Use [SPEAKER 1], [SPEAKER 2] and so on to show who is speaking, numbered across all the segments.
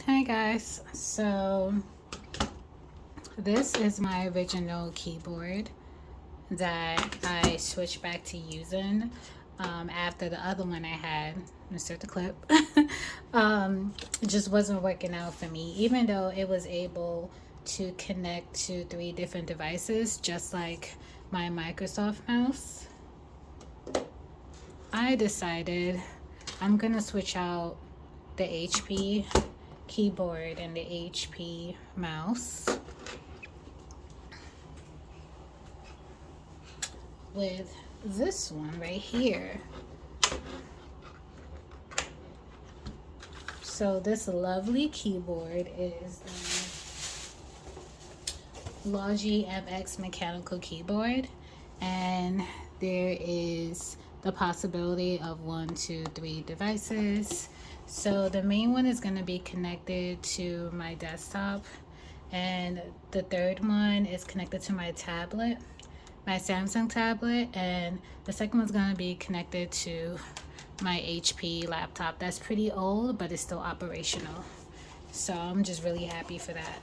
[SPEAKER 1] Hi guys, so this is my original keyboard that I switched back to using after the other one I had. Insert the clip. It just wasn't working out for me, even though it was able to connect to 3 different devices, just like my Microsoft mouse. I decided I'm gonna switch out the HP keyboard and the HP mouse with this one right here. So this lovely keyboard is the Logi MX mechanical keyboard, and there is the possibility of 1, 2, 3 devices. So the main one is going to be connected to my desktop, and the third one is connected to my tablet, my Samsung tablet, and the second one's going to be connected to my HP laptop. That's pretty old, but it's still operational. So I'm just really happy for that.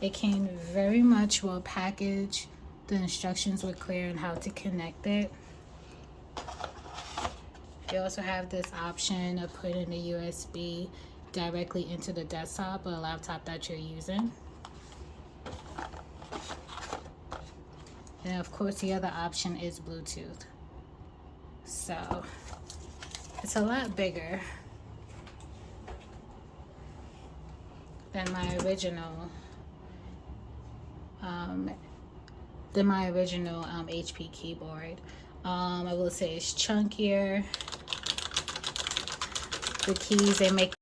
[SPEAKER 1] It came very much well packaged. The instructions were clear on how to connect it. You also have this option of putting the USB directly into the desktop or laptop that you're using. And of course, the other option is Bluetooth. So it's a lot bigger than my original HP keyboard. I will say it's chunkier. The keys, they make